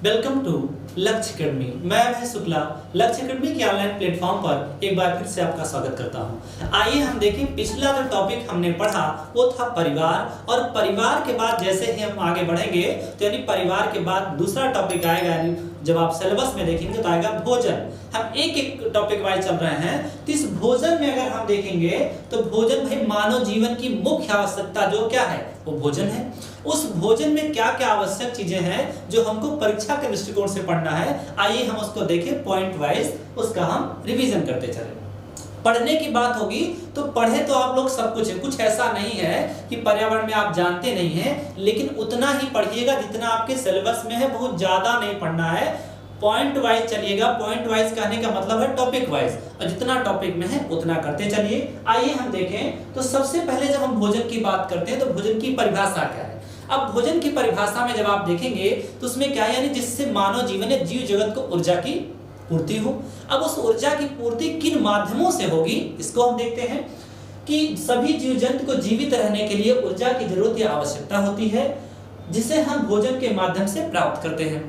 Welcome to लक्ष्य academy. मैं अभय शुक्ला लक्ष्य अकेडमी के ऑनलाइन प्लेटफॉर्म पर एक बार फिर से आपका स्वागत करता हूं। आइए हम देखें, पिछला जो टॉपिक हमने पढ़ा वो था परिवार, और परिवार के बाद जैसे ही हम आगे बढ़ेंगे तो यानी परिवार के बाद दूसरा टॉपिक आएगा, यानी जब आप सिलेबस में देखेंगे तो आएगा भोजन। हम एक एक टॉपिक वाइज चल रहे हैं, तो इस भोजन में अगर हम देखेंगे तो भोजन भाई मानव जीवन की मुख्य आवश्यकता जो क्या है वो भोजन है। उस भोजन में क्या क्या आवश्यक चीजें हैं जो हमको परीक्षा के दृष्टिकोण से पढ़ना है, आइए हम उसको देखें पॉइंट वाइज, उसका हम रिवीजन करते चले। पढ़ने की बात होगी तो पढ़े तो आप लोग सब कुछ है, कुछ ऐसा नहीं है कि पर्यावरण में आप जानते नहीं हैं, लेकिन उतना ही पढ़िएगा जितना आपके सिलेबस में है, बहुत ज्यादा नहीं पढ़ना है। पॉइंट वाइज चलिएगा, पॉइंट वाइज कहने का मतलब है टॉपिक वाइज, और जितना टॉपिक में है उतना करते चलिए। आइए हम देखें तो सबसे पहले जब हम भोजन की बात करते हैं तो भोजन की परिभाषा क्या है। अब भोजन की परिभाषा में जब आप देखेंगे तो उसमें क्या है, यानी जिससे मानव जीवन या जीव जगत को ऊर्जा की पूर्ति हो। अब उस ऊर्जा की पूर्ति किन माध्यमों से होगी इसको हम देखते हैं कि सभी जीव जंतु को जीवित रहने के लिए ऊर्जा की जरूरत या आवश्यकता होती है, जिसे हम भोजन के माध्यम से प्राप्त करते हैं।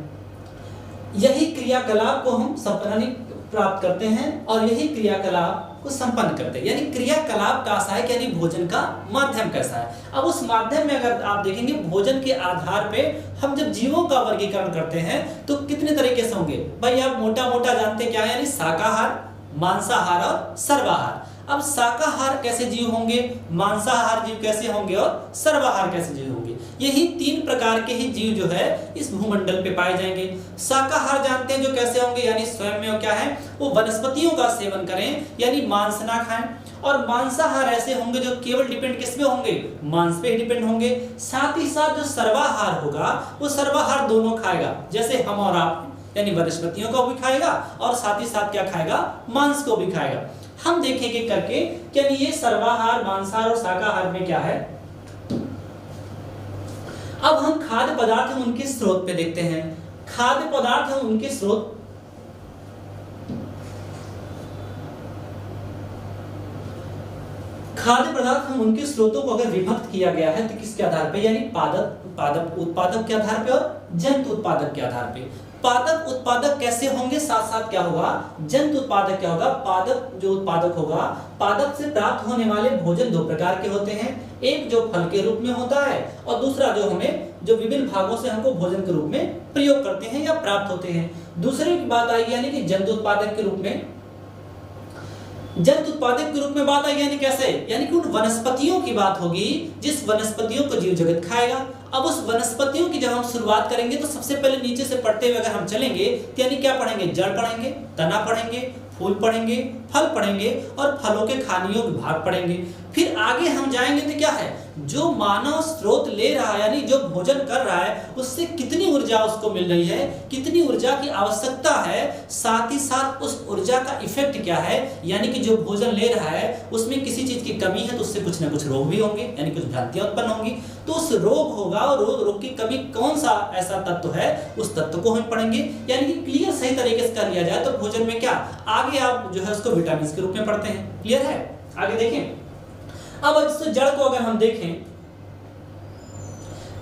यही क्रियाकलाप को हम संपन्न प्राप्त करते हैं और यही क्रियाकलाप को संपन्न करते हैं। यानी क्रियाकलाप कैसा है, यानी भोजन का माध्यम कैसा है। अब उस माध्यम में अगर आप देखेंगे भोजन के आधार पे हम जब जीवों का वर्गीकरण करते हैं तो कितने तरीके से होंगे भाई, आप मोटा मोटा जानते क्या है, यानी शाकाहार, मांसाहार और सर्वाहार। अब शाकाहार कैसे जीव होंगे, मांसाहार जीव कैसे होंगे और सर्वाहार कैसे जीव होंगे, यही तीन प्रकार के ही जीव जो है इस भूमंडल पे पाए जाएंगे। शाकाहार जानते हैं जो कैसे होंगे, यानी स्वयं में क्या है वो वनस्पतियों का सेवन करें, यानी मांस ना खाएं। और मांसाहार ऐसे होंगे जो केवल डिपेंड किस पे होंगे, मांस पे ही डिपेंड होंगे। साथ ही साथ जो सर्वाहार होगा वो सर्वाहार दोनों खाएगा, जैसे हम और आप, यानी वनस्पतियों को भी खाएगा और साथ ही साथ क्या खाएगा, मांस को भी खाएगा। हम देखेंगे करके कि ये सर्वाहार, मांसाहार और शाकाहार में क्या है। अब हम खाद्य पदार्थ हम उनके स्रोत पे देखते हैं। खाद्य पदार्थ हम उनके स्रोत, खाद्य पदार्थ हम उनके स्रोतों को अगर विभक्त किया गया है तो किसके आधार पे, यानी पादप उत्पादक के आधार पे और जंतु उत्पादक के आधार पे। पादप उत्पादक कैसे होंगे, साथ साथ क्या होगा, जंतु उत्पादक क्या होगा। पादप जो उत्पादक होगा, पादप से प्राप्त होने वाले भोजन दो प्रकार के होते हैं, एक जो फल के रूप में होता है और दूसरा जो हमें जो विभिन्न भागों से हमको भोजन के रूप में प्रयोग करते हैं या प्राप्त होते हैं। दूसरी की बात आएगी यानी कि जंतु उत्पादक के रूप में। जंतु उत्पादक के रूप में बात आएगी यानी कैसे, यानी कि उन वनस्पतियों की बात होगी जिस वनस्पतियों को जीव जगत खाएगा। अब उस वनस्पतियों की जब हम शुरुआत करेंगे तो सबसे पहले नीचे से पढ़ते हुए अगर हम चलेंगे तो यानी क्या पढ़ेंगे, जड़ पढ़ेंगे, तना पढ़ेंगे, फूल पढ़ेंगे, फल पढ़ेंगे और फलों के खाने योग्य भाग पढ़ेंगे। फिर आगे हम जाएंगे तो क्या है, जो मानव स्रोत ले रहा है यानी जो भोजन कर रहा है उससे कितनी ऊर्जा उसको मिल रही है, कितनी ऊर्जा की आवश्यकता है, साथ ही साथ उस ऊर्जा का इफेक्ट क्या है, यानी कि जो भोजन ले रहा है उसमें किसी चीज की कमी है तो उससे कुछ ना कुछ रोग भी होंगे, यानी कुछ भ्रांतियां उत्पन्न होंगी। तो उस रोग होगा और रोग की कमी कौन सा ऐसा तत्व है, उस तत्व को हम पढ़ेंगे। यानी कि क्लियर सही तरीके से कर लिया जाए तो भोजन में क्या, आगे आप जो है उसको विटामिन के रूप में पढ़ते हैं। क्लियर है, आगे देखें। अब इस जड़ को अगर हम देखें,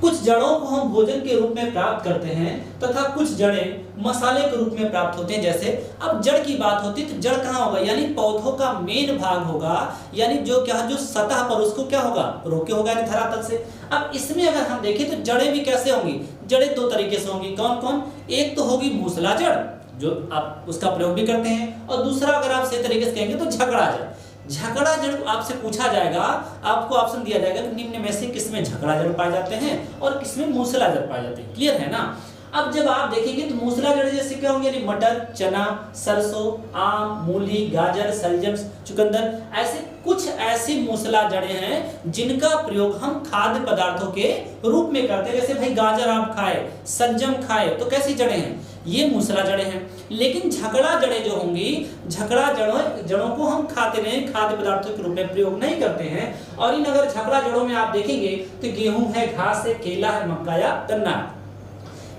कुछ जड़ों को हम भोजन के रूप में प्राप्त करते हैं तथा कुछ जड़ें मसाले के रूप में प्राप्त होते हैं। जैसे अब जड़ की बात होती है तो जड़ कहाँ होगा, यानी पौधों का मेन भाग होगा, यानी जो क्या जो सतह पर उसको क्या होगा, रोके होगा यानी धरातल से। अब इसमें अगर हम देखें तो जड़ें भी कैसे होंगी, जड़ें दो तरीके से होंगी। कौन कौन, एक तो होगी मूसला जड़ जो आप उसका प्रयोग भी करते हैं, और दूसरा अगर आप सही तरीके से कहेंगे तो झगड़ा जड़। झगड़ा जड़ आपसे पूछा जाएगा, आपको ऑप्शन दिया जाएगा कि निम्न में से किसमें झगड़ा जड़ पाए जाते हैं और किसमें मूसला जड़ पाए जाते हैं। क्लियर है ना। अब जब आप देखेंगे तो मूसला जड़ जैसे क्या होंगे, यानी मटर, चना, सरसों, आम, मूली, गाजर, सलजम, चुकंदर, ऐसे कुछ ऐसी मूसला जड़ें हैं जिनका प्रयोग हम खाद्य पदार्थों के रूप में करते हैं। जैसे भाई गाजर आप खाए, सलजम खाए तो कैसी जड़ें हैं, ये मूसला जड़ें हैं। लेकिन झगड़ा जड़ें जो होंगी, झगड़ा जड़ों को हम खाते नहीं, खाद्य पदार्थों के रूप में प्रयोग नहीं करते हैं। और इन अगर झगड़ा जड़ों में आप देखेंगे तो गेहूं है, घास है, केला है, मक्का या गन्ना।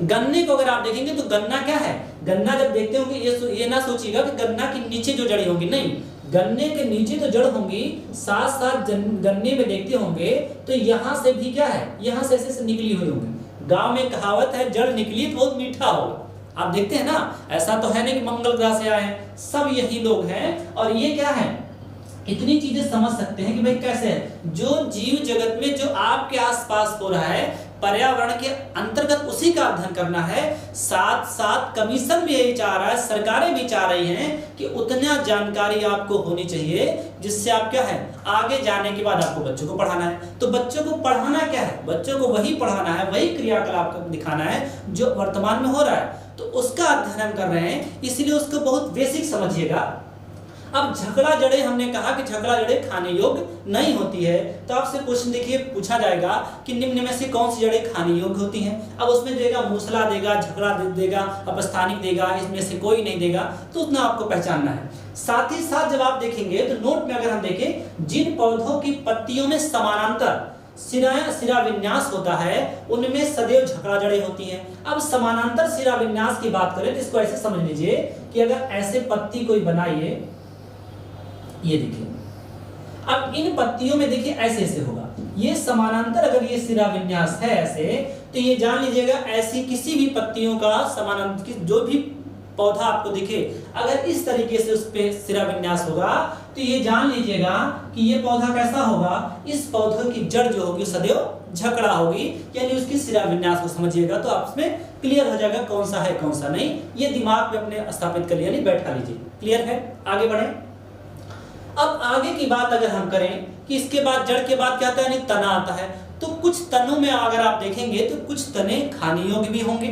गन्ने को अगर आप देखेंगे तो गन्ना क्या है, गन्ना जब देखते होंगे ये ना सोचिएगा कि गन्ना के नीचे जो जड़ें होंगी, नहीं, गन्ने के नीचे तो जड़ होंगी, साथ साथ गन्ने में देखते होंगे तो यहाँ से भी क्या है, यहाँ से ऐसे निकली हुई होंगी। गांव में कहावत है, जड़ निकली तो बहुत मीठा होगा। आप देखते हैं ना, ऐसा तो है नहीं कि मंगल ग्रह से आए हैं, सब यही लोग हैं। और ये क्या है, इतनी चीजें समझ सकते हैं कि भाई कैसे है, जो जीव जगत में जो आपके आसपास हो रहा है पर्यावरण के अंतर्गत उसी का अध्ययन करना है। साथ साथ कमीशन भी यही चाह रहा है, सरकारें भी चाह रही हैं कि उतना जानकारी आपको होनी चाहिए जिससे आप क्या है, आगे जाने के बाद आपको बच्चों को पढ़ाना है। तो बच्चों को पढ़ाना क्या है, बच्चों को वही पढ़ाना है, वही क्रियाकलाप दिखाना है जो वर्तमान में हो रहा है, तो उसका अध्ययन हम कर रहे हैं, इसलिए उसको बहुत बेसिक समझिएगा। अब झगड़ा जड़ें, हमने कहा कि झगड़ा जड़ें खाने योग्य नहीं होती है, तो आपसे क्वेश्चन देखिए पूछा जाएगा कि निम्न में से कौन सी जड़ें खाने योग्य होती हैं। अब उसमें देगा मूसला देगा, झगड़ा देगा, अपस्थानिक देगा, इसमें से कोई नहीं देगा, तो उतना आपको पहचानना है। साथ ही साथ जब आप देखेंगे तो नोट में अगर हम देखें, जिन पौधों की पत्तियों में समानांतर सिरा विन्यास होता है उनमें सदैव झगड़ा जड़ें होती हैं। अब समानांतर सिरा विन्यास की बात करें तो इसको ऐसे समझ लीजिए कि अगर ऐसे पत्ती कोई बनाइए, ये देखिए, अब इन पत्तियों में देखिए ऐसे ऐसे होगा, ये समानांतर अगर ये सिरा विन्यास है ऐसे, तो ये जान लीजिएगा ऐसी किसी भी पत्तियों का समानांतर जो भी पौधा आपको दिखे अगर इस तरीके से उस पे सिरा विन्यास होगा तो ये जान लीजिएगा कि ये पौधा कैसा होगा, इस पौधे की जड़ जो होगी सदैव झगड़ा होगी, यानी उसकी सिरा विन्यास को समझिएगा तो आप इसमें क्लियर हो जाएगा कौन सा है कौन सा नहीं। ये दिमाग में अपने स्थापित कर लिया, यानी बैठा लीजिए। क्लियर है, आगे बढ़े। अब आगे की बात अगर हम करें कि इसके बाद जड़ के बाद क्या आता है, यानी तना आता है, तो कुछ तनों में अगर आप देखेंगे तो कुछ तने खाने योग्य भी होंगे।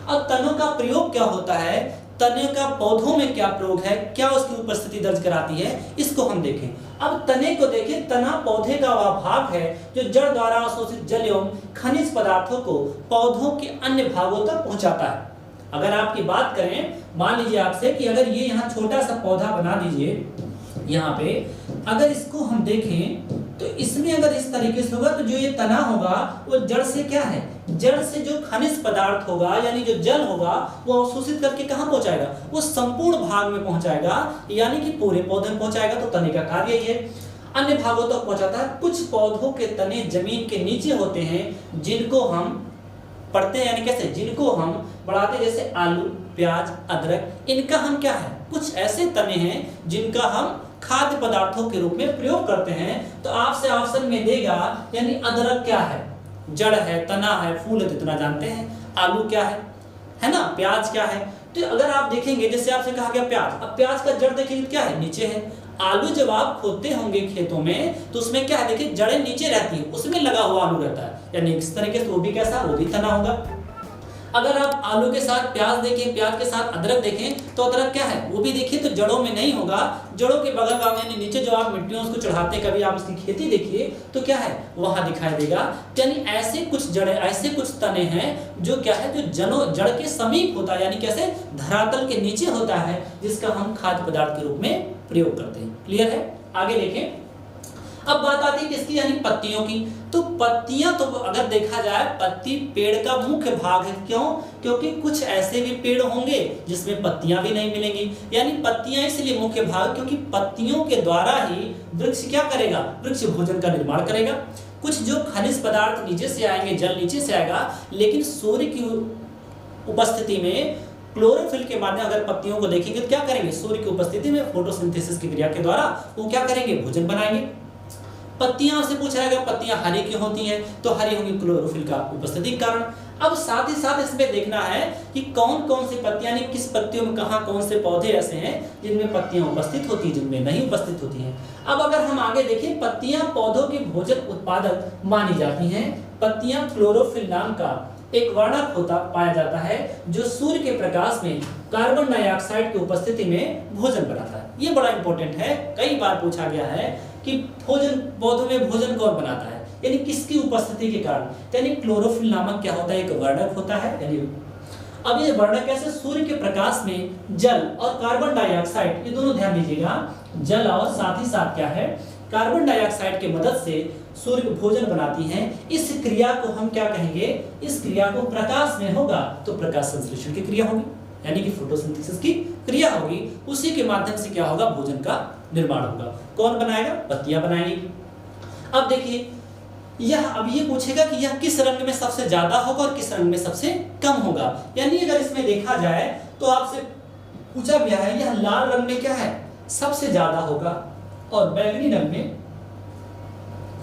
अब तनों का प्रयोग क्या होता है, तने का पौधों में क्या प्रयोग है, क्या उसकी उपस्थिति दर्ज कराती है, इसको हम देखें। अब तने को देखें, तना पौधे का वह भाग है जो जड़ द्वारा अवशोषित जल एवं खनिज पदार्थों को पौधों के अन्य भागों तक पहुंचाता है। अगर आपकी बात करें, मान लीजिए आपसे कि अगर ये यहाँ छोटा सा पौधा बना दीजिए, यहाँ पे अगर इसको हम देखें तो इसमें अगर इस तरीके से होगा तो जो ये तना होगा वो जड़ से क्या है, जड़ से जो खनिज पदार्थ होगा यानी जो जल होगा वो अवशोषित करके कहाँ पहुंचाएगा, वो संपूर्ण भाग में पहुंचाएगा, यानी कि पूरे पौधे में पहुंचाएगा। तो तने का कार्य यही है, अन्य भागों तक पहुंचाता है। कुछ पौधों के तने जमीन के नीचे होते हैं जिनको हम पढ़ते हैं, यानी कैसे, जिनको हम बढ़ाते हैं, जैसे आलू, प्याज, अदरक, इनका हम क्या है, कुछ ऐसे तने हैं जिनका हम खाद्य पदार्थों के रूप में प्रयोग करते हैं। तो आपसे ऑप्शन में देगा, यानी अदरक क्या है, जड़ है, तना है, फूल है, तो इतना जानते हैं। आलू क्या है ना, प्याज क्या है। तो अगर आप देखेंगे, जैसे आपसे कहा गया प्याज, अब प्याज का जड़ देखेंगे क्या है, नीचे है। आलू जब आप खोदते होंगे खेतों में तो उसमें क्या है, देखिए जड़ें नीचे रहती है, उसमें लगा हुआ आलू रहता है, यानी इस तरीके से वो भी कैसा, वो भी तना होगा। अगर आप आलू के साथ प्याज देखें, प्याज के साथ अदरक देखें, तो अदरक क्या है, वो भी देखिए तो जड़ों में नहीं होगा, जड़ों के बगल भाग यानी नीचे जो आप मिट्टियों उसको चढ़ाते हैं, कभी आप उसकी खेती देखिए तो क्या है, वहां दिखाई देगा। यानी ऐसे कुछ जड़ें, ऐसे कुछ तने हैं जो क्या है, जो जड़ के समीप होता है, यानी कैसे, धरातल के नीचे होता है, जिसका हम खाद्य पदार्थ के रूप में प्रयोग करते हैं। क्लियर है, आगे देखें। अब बात आती है किसकी, यानी पत्तियों की। तो पत्तियां, तो अगर देखा जाए पत्ती पेड़ का मुख्य भाग है। क्यों, क्योंकि कुछ ऐसे भी पेड़ होंगे जिसमें पत्तियां भी नहीं मिलेंगी, यानी पत्तियां इसलिए मुख्य भाग क्योंकि पत्तियों के द्वारा ही वृक्ष क्या करेगा, वृक्ष भोजन का निर्माण करेगा। कुछ जो खनिज पदार्थ नीचे से आएंगे, जल नीचे से आएगा, लेकिन सूर्य की उपस्थिति में क्लोरोफिल के माध्यम अगर पत्तियों को देखेंगे तो क्या करेंगे, सूर्य की उपस्थिति में फोटोसिंथेसिस की क्रिया के द्वारा वो क्या करेंगे, भोजन बनाएंगे। पत्तियां से पूछा जाएगा पत्तियां हरी क्यों होती हैं, तो हरी होंगी क्लोरोफिल का उपस्थिति के कारण। अब साथ ही साथ इसमें देखना है कि कौन कौन सी पत्तियां, यानी किस पत्तियों में कहां कौन से पौधे ऐसे हैं जिनमें पत्तियां उपस्थित होती हैं, जिनमें नहीं उपस्थित होती हैं। अब अगर हम आगे देखें, पत्तियां पौधों के भोजन उत्पादक मानी जाती हैं। पत्तियां क्लोरोफिल नाम का एक वर्णक होता पाया जाता है जो सूर्य के प्रकाश में कार्बन डाइऑक्साइड की उपस्थिति में भोजन बनाता है। ये बड़ा इंपॉर्टेंट है, कई बार पूछा गया है कि भोजन, पौधों में भोजन कौन बनाता है, यानी किसकी उपस्थिति के कारण, यानी क्लोरोफिल नामक क्या होता है, एक वर्णक होता है। यानी अब ये वर्णक कैसे, सूर्य के प्रकाश में जल और कार्बन डाइऑक्साइड, ये दोनों ध्यान दीजिएगा, जल और साथ ही साथ क्या है, कार्बन डाइऑक्साइड की मदद से सूर्य भोजन बनाती हैं। इस क्रिया को हम क्या कहेंगे, इस क्रिया को प्रकाश में होगा तो प्रकाश संश्लेषण की क्रिया होगी, यानी कि फोटोसिंथेसिस की क्रिया होगी। उसी के माध्यम से क्या होगा, भोजन का निर्माण होगा। कौन बनाएगा, पत्तियां बनाएंगी। अब देखिए यह अब ये पूछेगा कि यह किस रंग में सबसे ज्यादा होगा और किस रंग में सबसे कम होगा। यानी अगर इसमें देखा जाए तो आपसे पूछा गया है यह लाल रंग में क्या है, सबसे ज्यादा होगा और बैगनी रंग में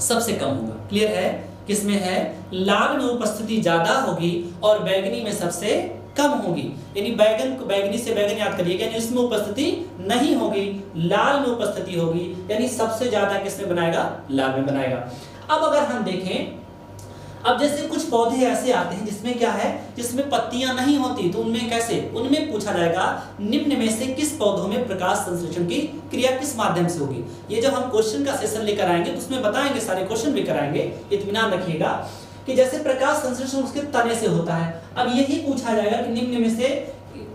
सबसे कम होगा। क्लियर है? किसमें है, लाल में उपस्थिति ज्यादा होगी और बैगनी में सबसे कम होगी। यानी बैगन को बैगनी से बैगन याद करिएगा, यानी इसमें उपस्थिति नहीं होगी, लाल में उपस्थिति होगी। यानी सबसे ज्यादा किसमें बनाएगा, लाल में बनाएगा। अब अगर हम देखें, अब जैसे कुछ पौधे ऐसे आते हैं जिसमें क्या है, जिसमें पत्तियां नहीं होती, तो उनमें कैसे, उनमें पूछा जाएगा निम्न में से किस पौधों में प्रकाश संश्लेषण की क्रिया किस माध्यम से होगी। ये जब हम क्वेश्चन का सेशन लेकर आएंगे तो उसमें बताएंगे, सारे क्वेश्चन भी कराएंगे, इत्मीनान रखिएगा कि जैसे प्रकाश संश्लेषण उसके तने से होता है। अब यही पूछा जाएगा कि निम्न में से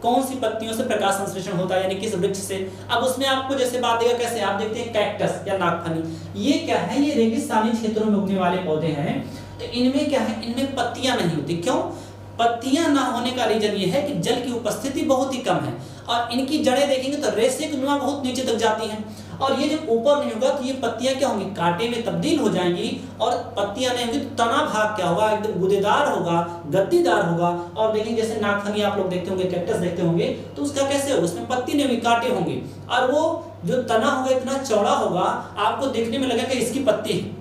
कौन सी पत्तियों से प्रकाश संश्लेषण होता है, यानी किस वृक्ष से। अब उसमें आपको जैसे बात देगा कैसे, आप देखते हैं कैक्टस या नागफनी, ये क्या है, ये रेगिस्तानी क्षेत्रों में उगने वाले पौधे हैं। तो इनमें क्या है, इनमें पत्तियां नहीं होती। क्यों? पत्तियां ना होने का रीजन ये है कि जल की उपस्थिति बहुत ही कम है और इनकी जड़ें देखेंगे तो रेशे की नुमा बहुत नीचे तक जाती हैं और ये जब ऊपर नहीं होगा तो ये पत्तियां क्या होंगी, कांटे में तब्दील हो जाएंगी और पत्तियां नहीं होंगी तो तना भाग क्या होगा, एकदम गुदेदार होगा, गद्दीदार होगा। और देखेंगे जैसे नागफनी आप लोग देखते होंगे, कैक्टस देखते होंगे, तो उसका कैसे होगा, उसमें पत्ती नहीं होगी, कांटे होंगे और वो जो तना होगा इतना चौड़ा होगा, आपको देखने में लगेगा कि इसकी पत्ती है,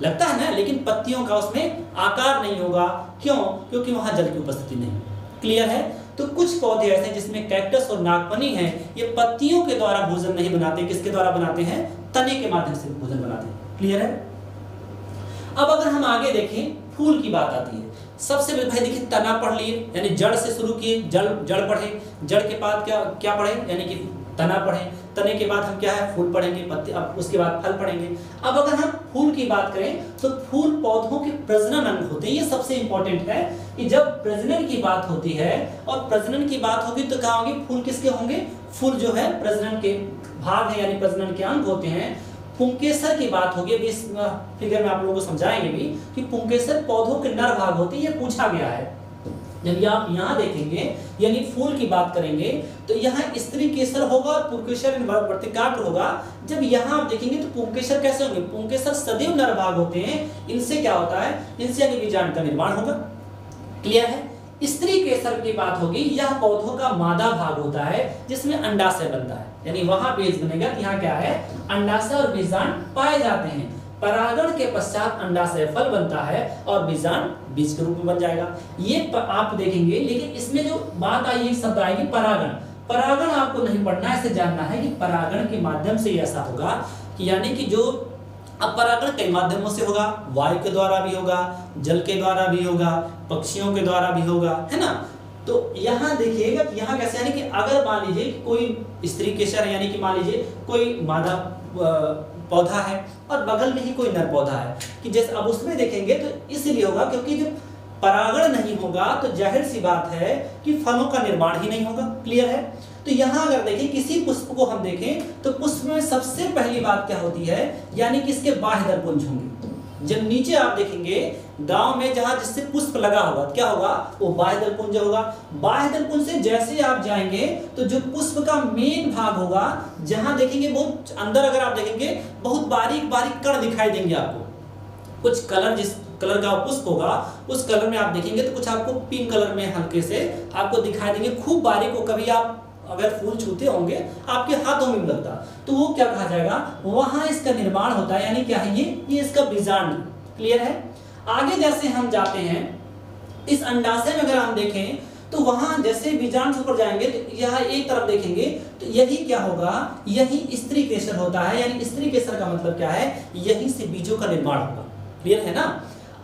लगता है ना, लेकिन पत्तियों का उसमें आकार नहीं होगा। क्यों? क्योंकि वहां जल की उपस्थिति नहीं। क्लियर है? तो कुछ पौधे ऐसे जिसमें कैक्टस और नागफनी है, ये पत्तियों के द्वारा भोजन नहीं बनाते, किसके द्वारा बनाते हैं, तने के माध्यम से भोजन बनाते हैं। क्लियर है? अब अगर हम आगे देखें, फूल की बात आती है। सबसे पहले भाई देखिए, तना पढ़ लिए, यानी जड़ से शुरू किए, जड़ पढ़े, जड़ के बाद क्या पढ़े, यानी कि तना पढ़े, तने के बाद हम क्या है, फूल पढ़ेंगे, पत्ते, अब उसके बाद फल पढ़ेंगे। अब अगर हम फूल की बात करें तो फूल पौधों के प्रजनन अंग होते हैं। ये सबसे इंपॉर्टेंट है कि जब प्रजनन की बात होती है और प्रजनन की बात होगी तो क्या होंगे, फूल किसके होंगे, फूल जो है प्रजनन के भाग है, यानी प्रजनन के अंग होते हैं। पुंकेसर की बात होगी, अभी इस फिगर में आप लोगों को समझाएंगे भी कि पुंकेसर पौधों के नर भाग होते हैं, ये पूछा गया है। जब आप यहाँ देखेंगे, यानी फूल की बात करेंगे तो यहाँ स्त्री केसर होगा और पुंकेसर वर्तिकाग्र होगा। जब यहाँ आप देखेंगे तो पुंकेसर कैसे होंगे, पुंकेसर सदैव नर भाग होते हैं, इनसे क्या होता है, इनसे यानी बीजांड का निर्माण होगा। क्लियर है? स्त्री केसर की बात होगी, यह पौधों का मादा भाग होता है जिसमें अंडाशय बनता है, यानी वहां बीज बनेगा। यहाँ क्या है, अंडाशय और बीजांड पाए जाते हैं। परागण के पश्चात अंडाशय फल बनता है और बीजांड बीज के रूप में बन जाएगा। ये आप देखेंगे, लेकिन इसमें जो बात आई, एक शब्द आएगी परागण। परागण आपको नहीं पढ़ना है, इसे जानना है कि परागण के माध्यम से ऐसा होगा कि यानी कि जो अब परागण कई माध्यमों से होगा, वायु के द्वारा भी होगा, जल के द्वारा भी होगा, पक्षियों के द्वारा भी होगा, है ना। तो यहाँ देखिएगा कि यहाँ कैसे, यानी कि अगर मान लीजिए कोई स्त्री केसर है, यानी कि मान लीजिए कोई मादा पौधा है और बगल में ही कोई नर पौधा है, कि जैसे अब उसमें देखेंगे तो इसलिए होगा क्योंकि जब परागण नहीं होगा तो जाहिर सी बात है कि फलों का निर्माण ही नहीं होगा। क्लियर है? तो यहाँ अगर देखें, किसी पुष्प को हम देखें तो पुष्प में सबसे पहली बात क्या होती है, यानी कि इसके बाह्य दल पुंज होंगे। जब नीचे आप देखेंगे गांव में जहां जिससे पुष्प लगा होगा, क्या होगा, वो बाह्य दल पुंज होगा। बाह्य दल पुंज से जैसे आप जाएंगे तो जो पुष्प का मेन भाग होगा, जहां देखेंगे बहुत अंदर, अगर आप देखेंगे बहुत बारीक बारीक कण दिखाई देंगे आपको। कुछ कलर, जिस कलर का पुष्प होगा उस कलर में आप देखेंगे तो कुछ आपको पिंक कलर में हल्के से आपको दिखाई देंगे, खूब बारीक हो। कभी आप अगर फूल छूते होंगे आपके हाथों में लगता, तो वो क्या कहा जाएगा, वहां इसका निर्माण होता है। यानी क्या है, ये इसका बीजांड। क्लियर है? आगे जैसे हम जाते हैं, इस अंडाशय में अगर हम देखें तो वहां जैसे बीजांड से ऊपर जाएंगे तो यहाँ एक तरफ देखेंगे तो यही क्या होगा, यही स्त्री केसर होता है। यानी स्त्री केसर का मतलब क्या है, यहीं से बीजों का निर्माण होगा। क्लियर है ना?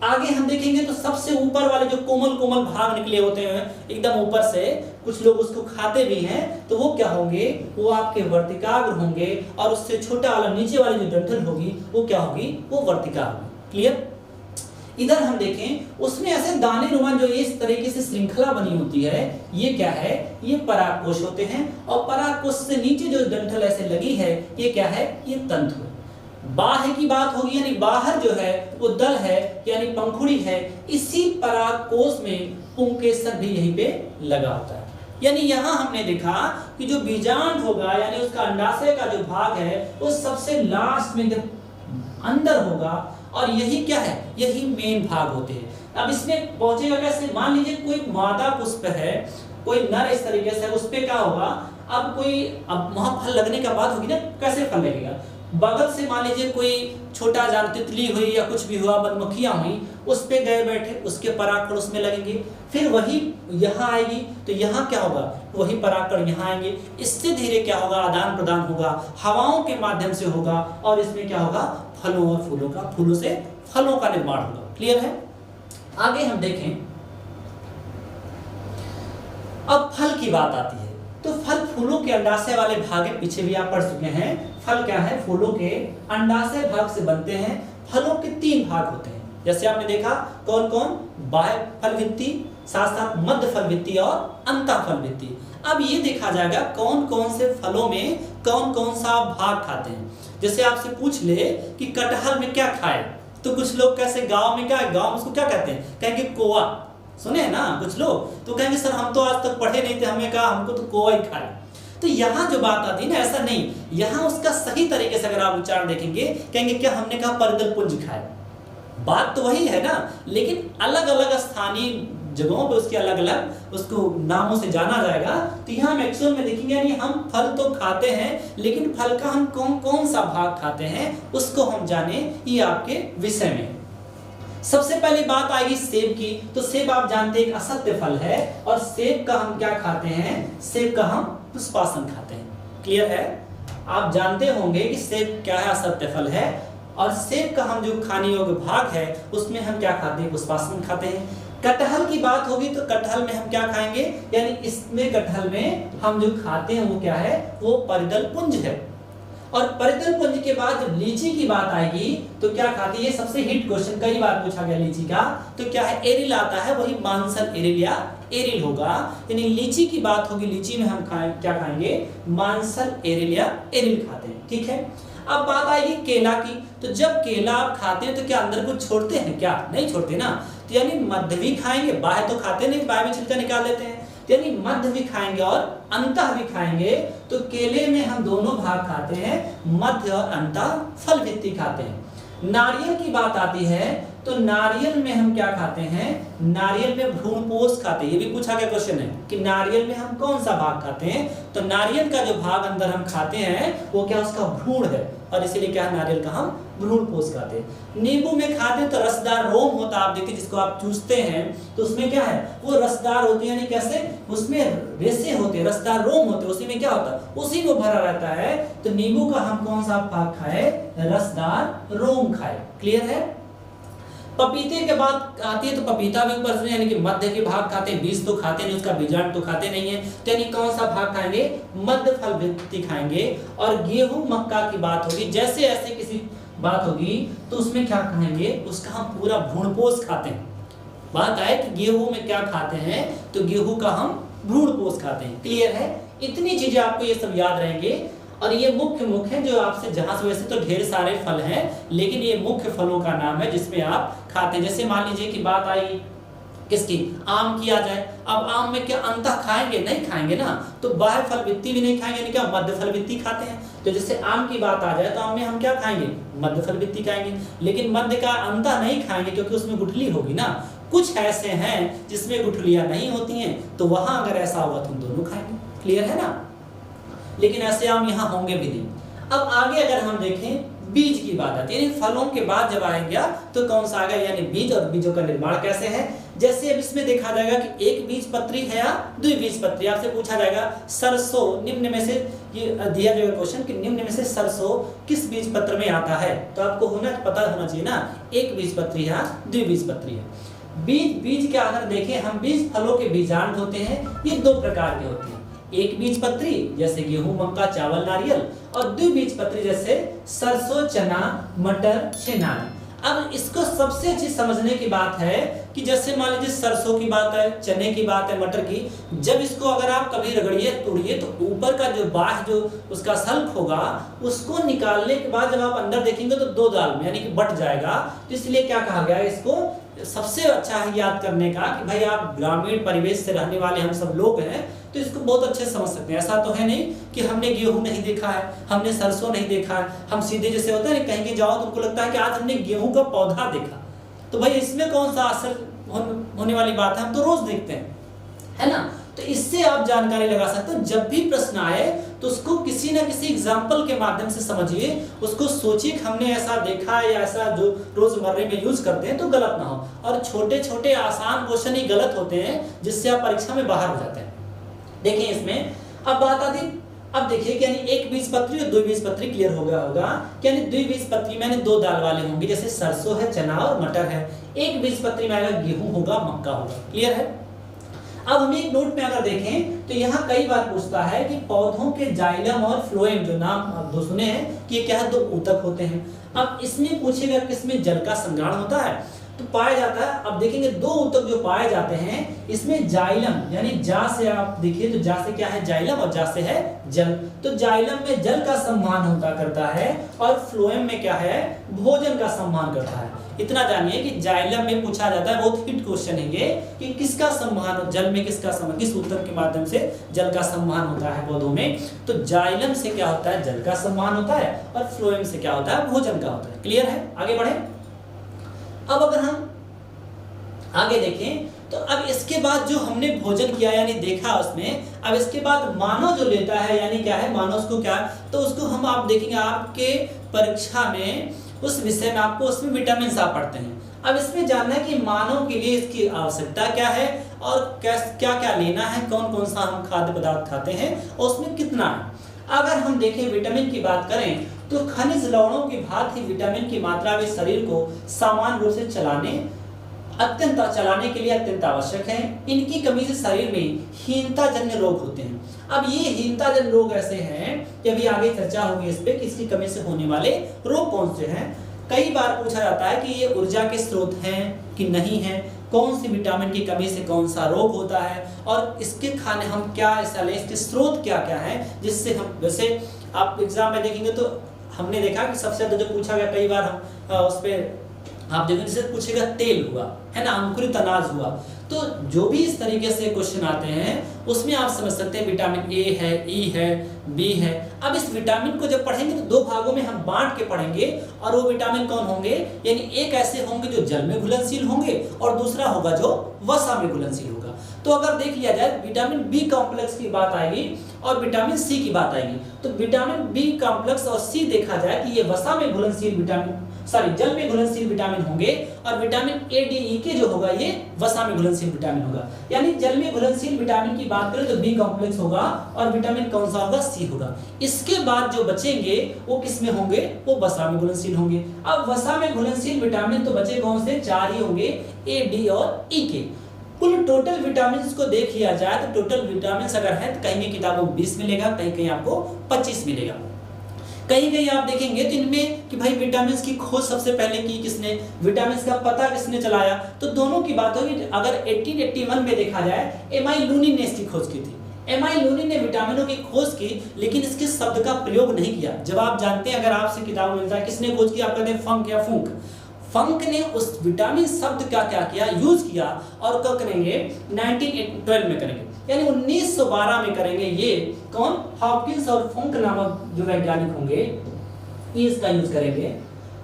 आगे हम देखेंगे तो सबसे ऊपर वाले जो कोमल कोमल भाग निकले होते हैं एकदम ऊपर से, कुछ लोग उसको खाते भी हैं, तो वो क्या होंगे, वो आपके वर्तिकाग्र होंगे। और उससे छोटा वाला नीचे वाली जो डंठल होगी वो क्या होगी, वो वर्तिका होगी। क्लियर? इधर हम देखें, उसमें ऐसे दाने रुमान जो इस तरीके से श्रृंखला बनी होती है, ये क्या है, ये परागकोश होते हैं। और परागकोश से नीचे जो डंठल ऐसे लगी है, ये क्या है, ये तंतु है। बाह्य की बात होगी, यानी बाहर जो है वो दल है, यानी पंखुड़ी है। इसी परागकोश में पुंकेसर भी यहीं पे लगा होता है। यानी यहाँ हमने देखा कि जो बीजांड होगा, यानी उसका अंडाशय का जो भाग है, वो सबसे लास्ट में अंदर होगा, और यही क्या है, यही मेन भाग होते हैं। अब इसमें पहुंचेगा कैसे, मान लीजिए कोई मादा पुष्प है, कोई नर इस तरीके से, उस पे क्या होगा, अब वहां फल लगने का बात होगी ना, कैसे फल लगेगा, बगल से मान लीजिए कोई छोटा जान तितली हुई या कुछ भी हुआ, मधुमक्खियां हुई, उस पे गए बैठे, उसके परागकण उसमें लगेंगे, फिर वही यहाँ आएगी, तो यहाँ क्या होगा, वही परागकण यहाँ आएंगे, इससे धीरे क्या होगा, आदान प्रदान होगा, हवाओं के माध्यम से होगा, और इसमें क्या होगा, फलों और फूलों का, फूलों से फलों का निर्माण होगा। क्लियर है। आगे हम देखें, अब फल की बात आती है, तो फल फूलों के अंडाशय वाले भाग है, पीछे भी आप पढ़ चुके हैं। फल क्या है, फूलों के अंडाशय भाग से बनते हैं। फलों के 3 भाग होते हैं, जैसे आपने देखा कौन कौन, बाह्य फल भित्ति, साथ साथ मध्य फल भित्ति और अंतः फल भित्ति। अब ये देखा जाएगा कौन कौन से फलों में कौन कौन सा भाग खाते हैं। जैसे आपसे पूछ ले कि कटहल में क्या खाए, तो कुछ लोग कैसे, गांव में क्या है, गांव में उसको क्या कहते हैं, कहेंगे कोआ, सुने ना कुछ लोग, तो कहेंगे सर हम तो आज तक पढ़े नहीं थे, हमें कहा हमको तो कोआ ही खाए। तो यहाँ जो बात आती है ना, ऐसा नहीं, यहाँ उसका सही तरीके से अगर आप उच्चारण देखेंगे, कहेंगे क्या, हमने कहा परिदल पुंज खाए, बात तो वही है ना, लेकिन अलग अलग स्थानीय जगहों पे उसके अलग अलग उसको नामों से जाना जाएगा। तो यहाँ हम एक्चुअल में देखेंगे, यानी हम फल तो खाते हैं, लेकिन फल का हम कौन कौन सा भाग खाते हैं उसको हम जाने, ये आपके विषय में। सबसे पहली बात आएगी सेब की, तो सेब आप जानते हैं एक असत्य फल है, और सेब का हम क्या खाते हैं, सेब का हम पुष्पासन खाते हैं। क्लियर है, आप जानते होंगे कि सेब क्या है, असत्य फल है, और सेब का हम जो खाने योग्य भाग है उसमें हम क्या खाते हैं, पुष्पासन खाते हैं। कटहल की बात होगी तो कटहल में हम क्या खाएंगे, यानी इसमें कटहल में हम जो खाते हैं वो क्या है, वो परिदल पुंज है। और परिदल पुंज के बाद जब लीची की बात आएगी तो क्या खाती है, ये सबसे हिट क्वेश्चन कई बार पूछा गया लीची का, तो क्या है, एरिल आता है, वही मानसल एरिल या एरिल होगा। यानी लीची की बात होगी, लीची में हम क्या खाएंगे, मानसल एरिल या एरिल खाते हैं। ठीक है। अब बात आएगी केला की, तो जब केला आप खाते हैं तो क्या अंदर कुछ छोड़ते हैं, क्या नहीं छोड़ते ना, तो यानी मध्य भी खाएंगे, बाह्य तो खाते नहीं, बाह्य में छिलका निकाल देते हैं, यानी मध्य भी खाएंगे और अंतः भी खाएंगे। तो केले में हम दोनों भाग खाते हैं, मध्य और अंतः फल भित्ति खाते हैं। नारियल की बात आती है तो नारियल में हम क्या खाते हैं, नारियल में भ्रूणपोष खाते हैं। ये भी पूछा गया क्वेश्चन है कि नारियल में हम कौन सा भाग खाते हैं, तो नारियल का जो भाग अंदर हम खाते हैं वो क्या, उसका भ्रूण है, और इसीलिए क्या है, नारियल का हम भ्रूणपोष खाते हैं। नींबू में खाते हैं तो रसदार रोम होता है, आप देखिए जिसको आप चूसते हैं तो उसमें क्या है, वो रसदार होती है, यानी कैसे, उसमें रेशे होते हैं, रसदार रोम होते हैं, उसी में क्या होता है, उसी में भरा रहता है। तो नींबू का हम कौन सा भाग खाए, रसदार रोम खाए। क्लियर है। पपीते के बाद आती है तो पपीता भी ऊपर से, यानी कि मध्य के भाग खाते हैं, बीज तो खाते नहीं, उसका बीजाणु तो खाते नहीं है, तो यानी कौन सा भाग खाएंगे, मध्य फल भित्ति खाएंगे। और गेहूं मक्का की बात होगी, जैसे ऐसे किसी बात होगी तो उसमें क्या खाएंगे, उसका हम पूरा भ्रूणपोष खाते हैं। बात आए कि गेहूं में क्या खाते हैं, तो गेहूं का हम भ्रूणपोष खाते हैं। क्लियर है। इतनी चीजें आपको ये सब याद रहेंगे, और ये मुख्य है जो आपसे, जहां से वैसे तो ढेर सारे फल हैं, लेकिन ये मुख्य फलों का नाम है जिसमें आप खाते हैं। जैसे मान लीजिए कि बात आई किसकी, आम की आ जाए। अब आम में क्या अंतः खाएंगे, नहीं खाएंगे ना, तो बाह्य फल भित्ति भी नहीं खाएंगे, यानी क्या, मध्य फल भित्ति खाते हैं। तो जैसे आम की बात आ जाए तो आम में हम क्या खाएंगे, मध्य फल भित्ति खाएंगे, लेकिन मध्य का अंतः नहीं खाएंगे क्योंकि उसमें गुठली होगी ना। कुछ ऐसे हैं जिसमें गुठलियां नहीं होती हैं, तो वहां अगर ऐसा होगा तो हम दोनों खाएंगे। क्लियर है ना, लेकिन ऐसे आम यहाँ होंगे भी नहीं। अब आगे अगर हम देखें, बीज की बात आती है, यानी फलों के बाद जब आएगा तो कौन सा आएगा, यानी बीज, और बीजों का निर्माण कैसे है। जैसे अब इसमें देखा जाएगा कि एक बीजपत्री है या द्विबीजपत्री। आपसे पूछा जाएगा सरसों, निम्न में से, ये दिया जाएगा क्वेश्चन कि निम्न में से सरसों किस बीजपत्र में आता है, तो आपको पता होना चाहिए ना, एक बीजपत्री है द्विबीजपत्री है। बीज के अगर देखें हम, बीज फलों के बीजांड होते हैं, ये 2 प्रकार के होते हैं, एक बीजपत्री जैसे गेहूं मक्का चावल नारियल, और द्विबीजपत्री जैसे सरसों चना मटर सेनानी। अब इसको सबसे अच्छी समझने की बात है कि जैसे मान लीजिए सरसों की बात है, चने की बात है, मटर की, जब इसको अगर आप कभी रगड़िए तोड़िए तो ऊपर का जो बाह्य जो उसका सल्क होगा उसको निकालने के बाद जब आप अंदर देखेंगे तो 2 दाल में, यानी कि बट जाएगा। तो इसलिए क्या कहा गया है इसको, सबसे अच्छा है याद करने का कि भाई आप ग्रामीण परिवेश से रहने वाले हम सब लोग हैं, तो इसको बहुत अच्छे से समझ सकते हैं। ऐसा तो है नहीं कि हमने गेहूं नहीं देखा है, हमने सरसों नहीं देखा है, हम सीधे जैसे होता है ना कहीं के जाओ तो उनको लगता है कि आज हमने गेहूं का पौधा देखा, तो भाई इसमें कौन सा असर होने वाली बात है, हम तो रोज देखते हैं, है ना। तो इससे आप जानकारी लगा सकते हो। जब भी प्रश्न आए तो उसको किसी ना किसी एग्जाम्पल के माध्यम से समझिए, उसको सोचिए कि हमने ऐसा देखा है या ऐसा जो रोजमर्रे में यूज करते हैं तो गलत ना हो। और छोटे छोटे आसान क्वेश्चन ही गलत होते हैं जिससे आप परीक्षा में बाहर हो जाते हैं। देखिए इसमें अब बात आती, अब देखिए कि यानी एक बीजपत्री और द्विबीजपत्री क्लियर हो गया होगा कि यानी द्विबीजपत्री में दो दाल वाले होंगे, जैसे सरसों है, चना और मटर है। एक बीजपत्री में आएगा गेहूं होगा, मक्का होगा। क्लियर है। अब हम एक नोट में अगर देखें तो यहाँ कई बार पूछता है कि पौधों के जाइलम और फ्लोएम, जो नाम आप दो सुने हैं कि ये क्या है, दो ऊतक होते हैं। अब इसमें पूछेगा किसमें जल का संग्रहण होता है, तो पाया जाता है। अब देखेंगे दो ऊतक जो पाए जाते हैं, इसमें जाइलम यानी जा से आप देखिए तो जा से क्या है, जाइलम, और जा से है जल। तो जाइलम में जल का संवहन होता करता है और फ्लोएम में क्या है, भोजन का संवहन करता है। इतना जानिए कि जाइलम में पूछा जाता है, बहुत हिट क्वेश्चन है ये, कि किसका संवहन, जल में किसका संवहन, किस ऊतक के माध्यम से जल का संवहन होता है पौधों में। तो जाइलम से क्या होता है, जल का संवहन होता है, और फ्लोएम से क्या होता है, भोजन का होता है। क्लियर है। आगे बढ़े। अब अगर हम आगे देखें तो अब इसके बाद जो हमने भोजन किया यानी देखा उसमें, अब इसके बाद मानव जो लेता है यानी क्या है, मानव उसको क्या, तो उसको हम आप देखेंगे आपके परीक्षा में उस विषय में आपको उसमें विटामिन आप पढ़ते हैं। अब इसमें जानना है कि मानव के लिए इसकी आवश्यकता क्या है और क्या क्या लेना है, कौन कौन सा हम खाद्य पदार्थ खाते हैं और उसमें कितना है। अगर हम देखें विटामिन की बात करें तो खनिज लवणों की भांति विटामिन की मात्रा भी शरीर को सामान्य रूप से चलाने के लिए अत्यंत आवश्यक है। इनकी कमी से शरीर में हीनता जन्य रोग होते हैं। अब ये हीनता जन्य रोग ऐसे हैं कि अभी आगे चर्चा होगी इस पे कि इसकी कमी से होने वाले रोग कौन से हैं। कई बार पूछा जाता है कि ये ऊर्जा के स्रोत हैं कि नहीं है, कौन सी विटामिन की कमी से कौन सा रोग होता है, और इसके खाने हम क्या ऐसा लें, इसके स्रोत क्या क्या है जिससे हम, वैसे आप एग्जाम में देखेंगे तो हमने देखा कि सबसे ज्यादा जो पूछा गया कई बार हम उस पर आप देखो जैसे पूछेगा तेल हुआ है ना, अंकुरित अनाज हुआ, तो जो भी इस तरीके से क्वेश्चन आते हैं उसमें आप समझ सकते हैं विटामिन ए है, ई है, बी है। अब इस विटामिन को जब पढ़ेंगे तो दो भागों में हम बांट के पढ़ेंगे, और वो विटामिन कौन होंगे, यानी एक ऐसे होंगे जो जल में घुलनशील होंगे और दूसरा होगा जो वसा में घुलनशील होगा। तो अगर देख लिया जाए विटामिन बी कॉम्प्लेक्स की बात आएगी और विटामिन सी की बात आएगी, तो विटामिन बी कॉम्प्लेक्स और सी देखा जाए कि ये वसा में घुलनशील विटामिन, सॉरी जल में घुलनशील विटामिन होंगे, और विटामिन ए डी ई के जो होगा ये वसा में घुलनशील विटामिन होगा। यानी जल में घुलनशील विटामिन की बात करें तो बी कॉम्प्लेक्स होगा और विटामिन कौन सा होगा, सी होगा। इसके बाद जो बचेंगे वो किस में होंगे, वो वसा में घुलनशील होंगे। अब वसा में घुलनशील विटामिन तो बचे कौन से, चार ही होंगे, ए डी और ई के। कुल टोटल विटामिन को देख लिया जाए तो टोटल विटामिन अगर है तो कहीं किताबों में 20 मिलेगा, कहीं कहीं आपको 25 मिलेगा। कहीं कहीं आप देखेंगे तो इनमें कि भाई विटामिन की खोज सबसे पहले की किसने, विटामिन का पता किसने चलाया, तो दोनों की बात होगी। अगर 1881 में देखा जाए एम.आई. लूनी ने इसकी खोज की थी। एम.आई. लूनी ने विटामिनों की खोज की, लेकिन इसके शब्द का प्रयोग नहीं किया। जब आप जानते हैं अगर आपसे किताब मिलता है किसने खोज की, आप कहते हैं फंक या फूंक। फंक ने उस विटामिन शब्द का क्या किया, यूज किया, और कब करेंगे, 1912 में करेंगे, यानी 1912 में करेंगे। ये कौन, हॉपकिंस और फंक नामक जो वैज्ञानिक होंगे ये इसका यूज करेंगे।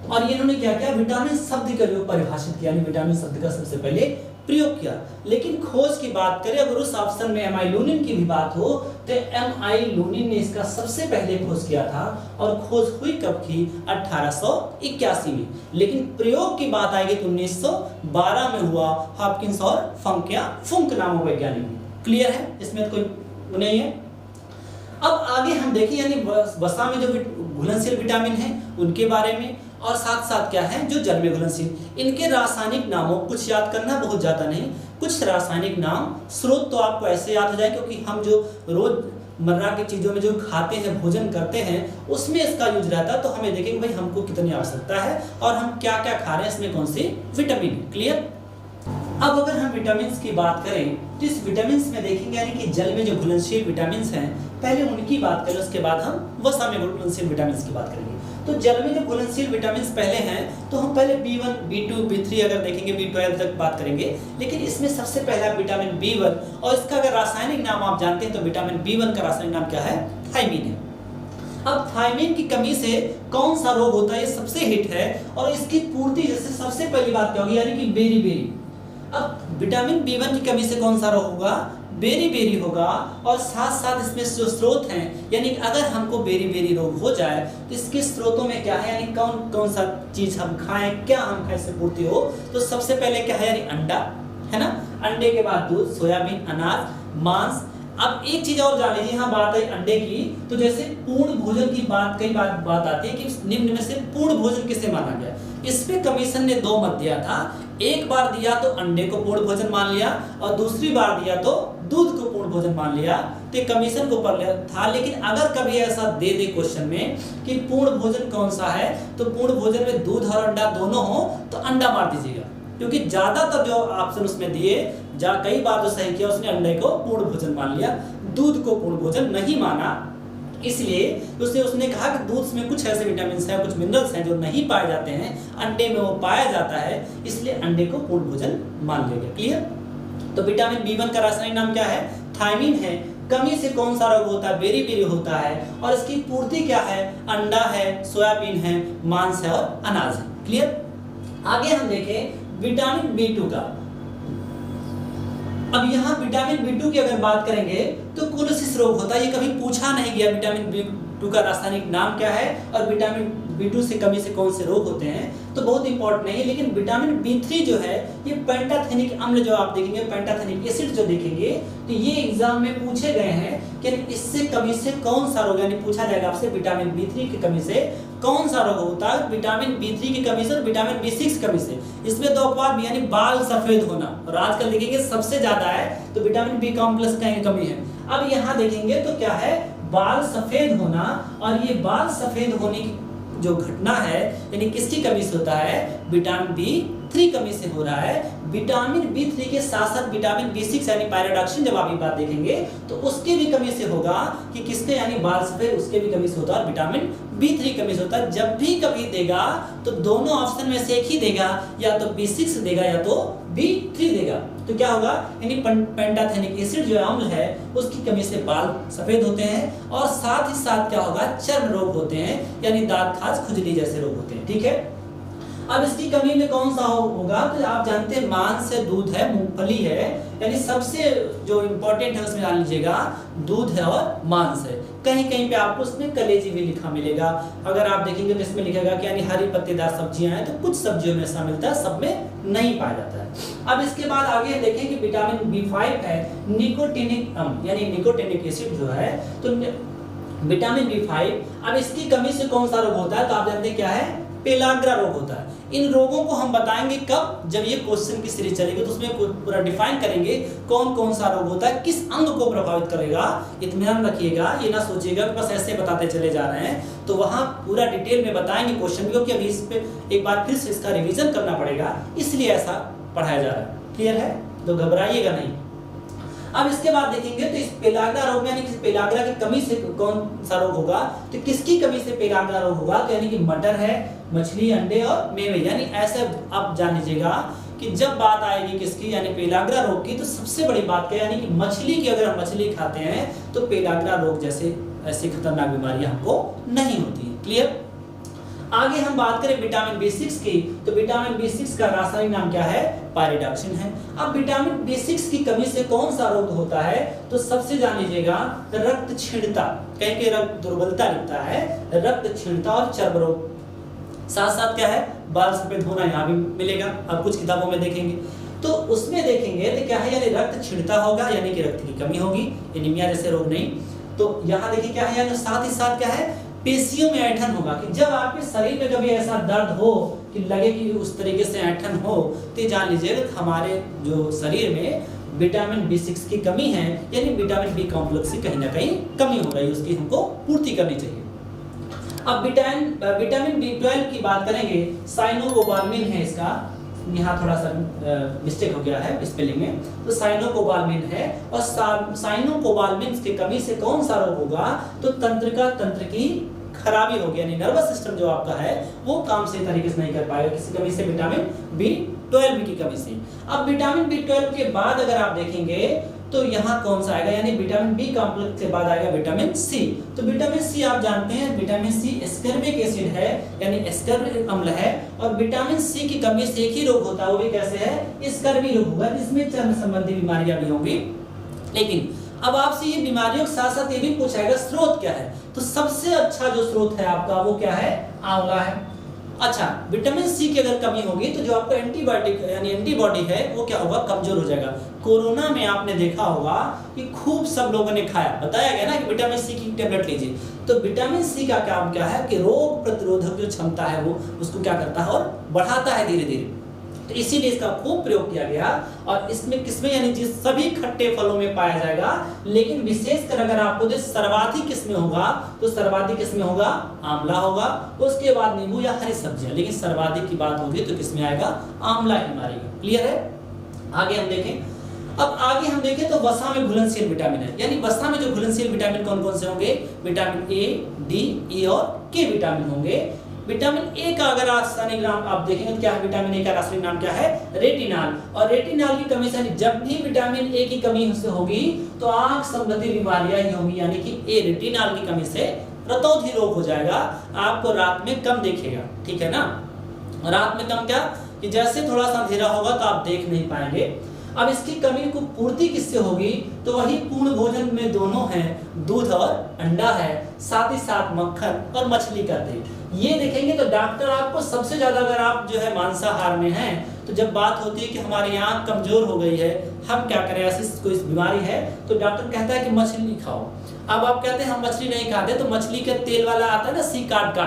और इन्होंने क्या किया, विटामिन शब्द का जो परिभाषित किया, यानी विटामिन शब्द का सबसे पहले प्रयोग किया। लेकिन खोज की बात करें अगर उस ऑप्शन में एम.आई. लूनिन की भी बात हो तो एम.आई. लूनिन ने इसका सबसे पहले खोज किया था, और खोज हुई कब की, 1881 में। लेकिन प्रयोग की बात आएगी तो 1912 में हुआ, हॉपकिंस और फंक या फुंक नामक वैज्ञानिक। क्लियर है, इसमें कोई नहीं है। अब आगे हम देखें यानी वसा में जो घुलनशील विटामिन है उनके बारे में, और साथ साथ क्या है जो जल में घुलनशील। इनके रासायनिक नामों कुछ याद करना, बहुत ज्यादा नहीं, कुछ रासायनिक नाम। स्रोत तो आपको ऐसे याद हो जाए क्योंकि हम जो रोजमर्रा की चीजों में जो खाते हैं, भोजन करते हैं, उसमें इसका यूज रहता है। तो हमें देखेंगे भाई हमको कितनी आवश्यकता है और हम क्या क्या खा रहे हैं, इसमें कौन सी विटामिन। क्लियर। अब अगर हम विटामिन की बात करें तो इस विटामिन में देखेंगे यानी कि जल में जो घुलनशील विटामिन हैं पहले उनकी बात करें, उसके बाद हम वसा में घुलनशील विटामिन की बात करेंगे। तो जल में जो घुलनशील विटामिन पहले हैं तो हम पहले B1, B2, B3 अगर देखेंगे B12 तक बात करेंगे, लेकिन इसमें सबसे पहला विटामिन B1 और इसका अगर रासायनिक नाम आप जानते हैं तो विटामिन B1 का रासायनिक नाम क्या है? थायमीन है। अब थायमीन की कमी से कौन सा रोग होता है? ये सबसे हिट है और इसकी पूर्ति जैसे सबसे पहली बात क्या होगी, यानी कि बेरी। अब विटामिन B1 की कमी से कौन सा रोग होगा? बेरी होगा। और साथ साथ इसमें जो स्रोत हैं, यानी अगर हमको बेरी रोग हो जाए तो इसके स्रोतों में क्या है, यानी कौन कौन सा चीज हम खाएं, क्या हम खाएं से पूर्ति हो? तो सबसे पहले क्या है, यानी अंडा है ना, अंडे के बाद दूध, सोयाबीन, अनाज, मांस। अब एक चीज और जान लीजिए, यहाँ बात है अंडे की, तो जैसे पूर्ण भोजन की बात कई बात आती है कि निम्न में से पूर्ण भोजन किसे माना गया? इस पे कमीशन ने 2 मत दिया था। एक बार दिया तो अंडे को पूर्ण भोजन मान लिया और दूसरी बार दिया तो दूध को पूर्ण भोजन मान लिया। तो कमीशन को पढ़ लिया था। लेकिन अगर कभी ऐसा दे कक्वेश्चन में कि पूर्ण भोजन कौन सा है, तो पूर्ण भोजन में दूध और अंडा दोनों हो तो अंडा मार दीजिएगा, क्योंकि ज्यादातर जो ऑप्शन उसमें दिए, कई बार जो सही किया उसने अंडे को पूर्ण भोजन मान लिया, दूध को पूर्ण भोजन नहीं माना। इसलिए उसने कहा कि दूध में कुछ ऐसे विटामिन हैं, कुछ मिनरल्स हैं जो नहीं पाए जाते हैं, अंडे में वो पाया जाता है, इसलिए अंडे को पूर्ण भोजन मान लिया। क्लियर? तो विटामिन B1 का रासायनिक नाम क्या है? थायमीन है। कमी से कौन सा रोग होता है? बेरी होता है। और इसकी पूर्ति क्या है? अंडा है, सोयाबीन है, मांस है और अनाज है। क्लियर? आगे हम देखें विटामिन B2 का। अब यहाँ विटामिन B2 की अगर बात करेंगे तो कोलोसिस रोग होता है। ये कभी पूछा नहीं गया विटामिन B2 का रासायनिक नाम क्या है और विटामिन B2 से कमी से कौन से रोग होते हैं, तो बहुत इंपॉर्टेंट नहीं है। लेकिन विटामिन B3 जो है, ये पेंटाथेनिक अम्ल जो आप देखेंगे, पेंटाथेनिक एसिड जो देखेंगे, तो ये एग्जाम में पूछे गए हैं कि इससे कमी से कौन सा रोग, यानी पूछा जाएगा आपसे विटामिन B3 की कमी से कौन सा रोग होता है? विटामिन B3 की कमी से और विटामिन B6 की कमी से। इसमें 2 अपवाद भी, यानी बाल सफेद होना, और आजकल देखेंगे सबसे ज्यादा है तो विटामिन B कॉम्प्लेक्स का कमी है। अब यहाँ देखेंगे तो क्या है? बाल सफेद होना, और ये बाल सफेद होने की जो घटना है, यानी किसकी कमी से होता है? विटामिन B3 कमी से हो रहा है। विटामिन B3 के साथ साथ विटामिन B6 यानी पायरोडॉक्सिन, जब आप ये बात देखेंगे तो उसके भी कमी से होगा कि किसके, यानी बाल सफेद, उसके भी कमी से होता है। और विटामिन B3 कमी से होता है। जब भी कभी देगा तो दोनों ऑप्शन में से एक ही देगा, या तो B6 देगा या तो B3 देगा। तो क्या होगा, यानी पेंटाथेनिक एसिड जो अम्ल है उसकी कमी से बाल सफेद होते हैं, और साथ ही साथ क्या होगा, चर्म रोग होते हैं, यानी दांत खाज, खुजली जैसे रोग होते हैं। ठीक है? अब इसकी कमी में कौन सा होगा, तो आप जानते हैं मांस है, दूध है, मूंगफली है, यानी सबसे जो इंपॉर्टेंट है उसमें जान लीजिएगा दूध है और मांस है। कहीं कहीं पे आपको उसमें कलेजी भी लिखा मिलेगा। अगर आप देखेंगे तो इसमें लिखेगा कि यानी हरी पत्तेदार सब्जियां हैं, तो कुछ सब्जियों में ऐसा मिलता है, सब में नहीं पाया जाता है। अब इसके बाद आगे देखें कि विटामिन B5 है, निकोटिनिक अम्ल यानी निकोटिनिक एसिड जो है, तो विटामिन B5, अब इसकी कमी से कौन सा रोग होता है? तो आप जानते हैं क्या है? पेलाग्रा रोग होता है। इन रोगों को हम बताएंगे कब? जब ये क्वेश्चन की सीरीज चलेगी तो उसमें पूरा डिफाइन करेंगे कौन कौन सा रोग होता है, किस अंग को प्रभावित करेगा। इत्मीनान रखिएगा, ये ना सोचिएगा कि बस ऐसे बताते चले जा रहे हैं, तो वहां पूरा डिटेल में बताएंगे क्वेश्चन, क्योंकि अभी इस पे एक बार फिर से इसका रिवीजन करना पड़ेगा, इसलिए ऐसा पढ़ाया जा रहा है। क्लियर है? तो घबराइएगा नहीं। अब इसके बाद देखेंगे तो इस पेलाग्रा रोग में, यानी कि पेलाग्रा की कमी से कौन सा रोग होगा, तो किसकी कमी से पेलाग्रा रोग होगा? तो यानी कि मटर है, मछली, अंडे और मेवे। यानी ऐसे आप जान लीजिएगा कि जब बात आएगी किसकी, यानी पेलाग्रा रोग की, तो सबसे बड़ी बात क्या है, यानी कि मछली की, अगर हम मछली खाते हैं तो पेलाग्रा रोग जैसे ऐसी खतरनाक बीमारियां हमको नहीं होती है। क्लियर? आगे हम बात करें विटामिन B6 की, तो विटामिन B6 का रासायनिक नाम क्या है? पायरोडॉक्सिन है। अब विटामिन B6 की कमी से कौन सा रोग होता है? तो सबसे जान लीजिएगा रक्त क्षीणता, कहीं के रक्त दुर्बलता लिखता है, रक्त क्षीणता और चर्म रोग। साथ साथ क्या है? बाल सफेद होना, यहाँ भी मिलेगा, आप कुछ किताबों में देखेंगे तो उसमें देखेंगे तो क्या है, यानी रक्त क्षीणता होगा, यानी कि रक्त की कमी होगी, एनीमिया जैसे रोग नहीं। तो यहाँ देखिए क्या है, यानी साथ ही साथ क्या है, पेशियों में ऐंठन होगा, कि जब आपके शरीर में कभी ऐसा दर्द हो कि लगे कि उस तरीके से ऐंठन हो, तो जान लीजिए हमारे जो शरीर में विटामिन B6 की कमी है, यानी विटामिन B कॉम्प्लेक्स की कहीं ना कहीं कमी हो रही है, उसकी हमको पूर्ति करनी चाहिए। अब विटामिन B12 की बात करेंगे, साइनोकोबाल्मिन है इसका, यहाँ थोड़ा सा मिस्टेक हो गया है स्पेलिंग में, तो साइनोकोबाल्मिन है, और साइनोकोबाल्मिन की कमी से कौन सा रोग होगा? तो तंत्रिका तंत्र की खराबी होगी, यानी नर्वस सिस्टम जो आपका है वो काम सही तरीके से नहीं कर पाएगा किसी कमी से, विटामिन B12 की कमी से। अब विटामिन B12 के बाद अगर आप देखेंगे तो यहाँ कौन सा आएगा, यानी विटामिन बी कॉम्प्लेक्स के बाद आएगा विटामिन सी। तो विटामिन सी आप जानते हैं, विटामिन सी एस्कॉर्बिक एसिड है, यानी एस्कॉर्बिक अम्ल है, और विटामिन सी की कमी से एक ही रोग होता है, वो भी कैसे है, स्कर्वी रोग होगा, जिसमें चर्म संबंधी बीमारियां भी होंगी। लेकिन अब आपसे ये बीमारियों के साथ साथ ये भी पूछाएगा स्रोत क्या है, तो सबसे अच्छा जो स्रोत है आपका वो क्या है, आंवला है। अच्छा, विटामिन सी की अगर कमी होगी तो जो आपका एंटीबायोटिक यानी एंटीबॉडी है वो क्या होगा, कमजोर हो जाएगा। कोरोना में आपने देखा होगा कि खूब सब लोगों ने खाया, बताया गया ना कि विटामिन सी की टेबलेट लीजिए। तो विटामिन सी का काम क्या है कि रोग प्रतिरोधक जो क्षमता है वो उसको क्या करता है और बढ़ाता है धीरे धीरे। तो इसीलिए इसका खूब प्रयोग किया गया, और इसमें किसमें, यानी जिस सभी खट्टे फलों में पाया जाएगा, लेकिन विशेषकर अगर आपको जो सर्वाधिक किसमें होगा तो सर्वाधिक किसमें होगा, आंवला होगा, उसके बाद नींबू या हरी सब्जियां, लेकिन सर्वाधिक की बात होगी तो किसमें आएगा, आंवला ही मारेगा। क्लियर है। आगे हम देखें, अब आगे हम देखें तो वसा में घुलनशील विटामिन है, यानी वसा में जो घुलनशील विटामिन कौन कौन से होंगे, विटामिन ए, डी, ई और के विटामिन होंगे। विटामिन ए का अगर रासायनिक नाम आप देखेंगे तो क्या है, विटामिन ए का रासायनिक नाम क्या है, रेटिनॉल। और रेटिनॉल की कमी से, जब भी विटामिन ए की कमी से होगी तो आंख संबंधी बीमारियां ही होंगी, यानी कि ए रेटिनॉल की कमी से रतौंधी रोग हो जाएगा, आपको रात में कम दिखेगा, ठीक है ना। रात में कम क्या, कि जैसे थोड़ा सा अंधेरा होगा तो आप देख नहीं पाएंगे। अब इसकी कमी को पूर्ति किससे होगी, तो वही पूर्ण भोजन में दोनों है, दूध और अंडा है, साथ ही साथ मक्खन और मछली का तेल। ये देखेंगे तो डॉक्टर आपको सबसे ज्यादा, अगर आप जो है मांसाहार में हैं, तो जब बात होती है कि हमारी आंख कमजोर हो गई है, हम क्या करें, ऐसी कोई बीमारी है, तो डॉक्टर कहता है कि मछली खाओ। अब आप कहते हैं हम मछली नहीं खाते, तो मछली का तेल वाला आता है ना, सी कार्ड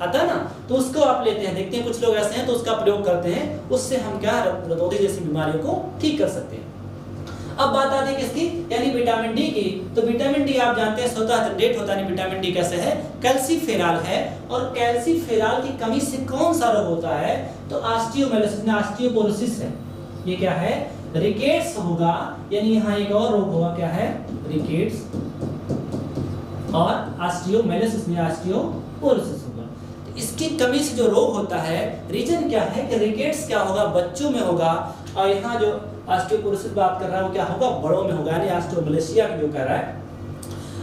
आता है ना, तो उसको आप लेते हैं, देखते हैं कुछ लोग ऐसे हैं तो उसका प्रयोग करते हैं, उससे हम क्या रतौंधी जैसी बीमारियों को ठीक कर सकते हैं। अब बात आती है किसकी, यानी विटामिन डी की। तो विटामिन डी आप जानते हैं स्वतः जनरेट होता है, विटामिन डी कैसे है, कैल्सीफेरॉल है, और कैल्सीफेरॉल की कमी से कौन सा रोग होता है, तो ऑस्टियोमेलाइसिस, ऑस्टियोपोरोसिस है, ये क्या है, रिकेट्स होगा, यानी यहाँ एक और रोग होगा, क्या है, रिकेट्स, और ऑस्टियोमेलाइसिस में ऑस्टियोपोरोसिस होगा। तो इसकी कमी से जो रोग होता है, रीजन क्या है कि रिकेट्स क्या होगा, बच्चों में होगा, और यहाँ जो ऑस्टियोपोरोसिस बात कर रहा है वो क्या होगा, बड़ों में होगा, यानी ऑस्टियोमलेशिया की जो कह रहा है।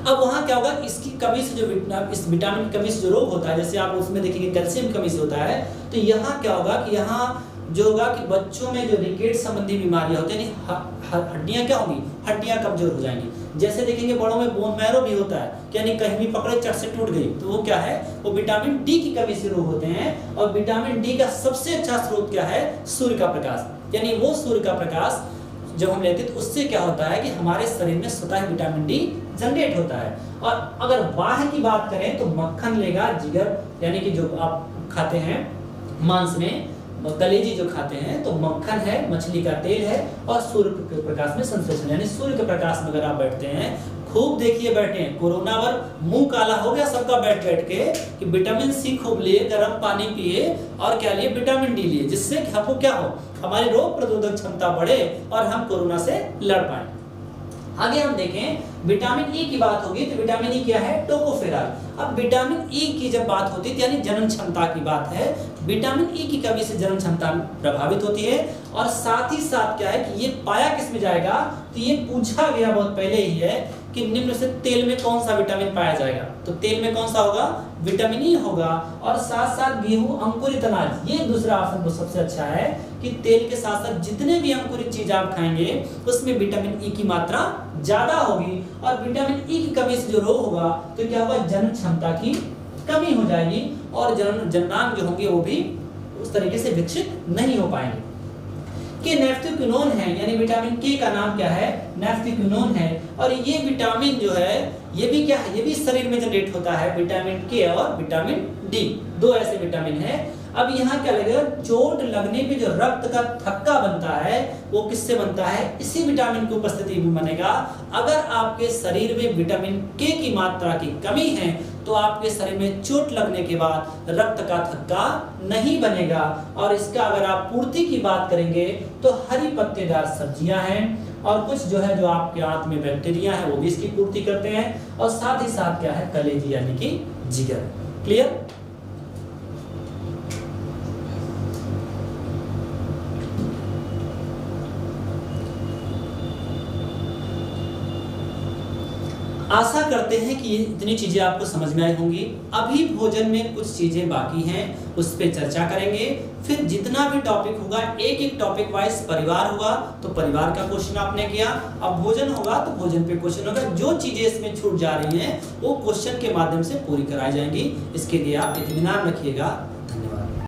अब वहाँ क्या होगा, इसकी कमी से जो इस विटामिन की कमी से जो रोग होता है, जैसे आप उसमें देखेंगे कैल्शियम की कमी से होता है, तो यहाँ क्या होगा कि यहाँ जो होगा कि बच्चों में जो रिकेट संबंधी बीमारियां होती है, हड्डियां क्या होंगी, हड्डियां कमजोर हो जाएंगी। जैसे देखेंगे बड़ों में बोन मैरो भी होता है, यानी कहीं भी पकड़े चट से टूट गई, तो वो क्या है, वो विटामिन डी की कमी से रोग होते हैं। और विटामिन डी का सबसे अच्छा स्रोत क्या है, सूर्य का प्रकाश, यानी वो सूर्य का प्रकाश जब हम लेते हैं तो उससे क्या होता है कि हमारे शरीर में स्वतः विटामिन डी जनरेट होता है। और अगर बाह्य की बात करें तो मक्खन लेगा, जिगर यानी कि जो आप खाते हैं मांस में, कलेजी जो खाते हैं, तो मक्खन है, मछली का तेल है, और सूर्य के प्रकाश में संश्लेषण, यानी सूर्य के प्रकाश में अगर आप बैठते हैं, खूब देखिए बैठे हैं, कोरोना वर मुंह काला हो गया सबका बैठ बैठ के, कि विटामिन सी खूब लिए, गर्म पानी पिए, और क्या लिए, विटामिन डी लिए, जिससे कि हमको क्या हो, हमारी रोग प्रतिरोधक क्षमता बढ़े और हम कोरोना से लड़ पाए। आगे हम देखें, विटामिन ई की बात होगी तो विटामिन ई क्या है, टोकोफेरॉल। अब विटामिन ई की जब बात होती है यानी जनन क्षमता की बात है, विटामिन ई की कमी से जनन क्षमता प्रभावित होती है। और साथ ही साथ क्या है कि ये पाया किस में जाएगा, तो ये पूछा गया बहुत पहले ही है कि निम्न से तेल में कौन सा विटामिन पाया जाएगा, तो तेल में कौन सा होगा, विटामिन ई होगा। और साथ साथ गेहूं, अंकुरित अनाज, ये दूसरा ऑप्शन तो सबसे अच्छा है कि तेल के साथ साथ जितने भी अंकुरित चीज आप खाएंगे उसमें विटामिन ई की मात्रा ज्यादा होगी। और विटामिन ई की कमी से जो रोग होगा तो क्या होगा, जनन क्षमता की कमी हो जाएगी, और जननांग जो होंगे वो भी उस तरीके से विकसित नहीं हो पाएंगे। कि नेफ्थेक्विनोन है, यानी विटामिन के का नाम क्या है, नेफ्थेक्विनोन है। और ये विटामिन जो है ये भी क्या है, ये भी शरीर में जनरेट होता है, विटामिन के और विटामिन डी, दो ऐसे विटामिन है। अब यहाँ क्या लगेगा, चोट लगने पे जो रक्त का थक्का बनता है वो किससे बनता है, इसी विटामिन की उपस्थिति में बनेगा। अगर आपके शरीर में विटामिन के की मात्रा की कमी है तो आपके शरीर में चोट लगने के बाद रक्त का थक्का नहीं बनेगा। और इसका अगर आप पूर्ति की बात करेंगे तो हरी पत्तेदार सब्जियां हैं, और कुछ जो है जो आपके आंत में बैक्टीरिया है वो भी इसकी पूर्ति करते हैं। और साथ ही साथ क्या है, कलेजी यानी कि जिगर। क्लियर? आशा करते हैं कि इतनी चीजें आपको समझ में आई होंगी। अभी भोजन में कुछ चीजें बाकी हैं, उस पर चर्चा करेंगे। फिर जितना भी टॉपिक होगा, एक एक टॉपिक वाइज परिवार होगा तो परिवार का क्वेश्चन आपने किया, अब भोजन होगा तो भोजन पे क्वेश्चन होगा। जो चीजें इसमें छूट जा रही हैं वो क्वेश्चन के माध्यम से पूरी कराई जाएंगी। इसके लिए आप इत्मीनान रखिएगा। धन्यवाद।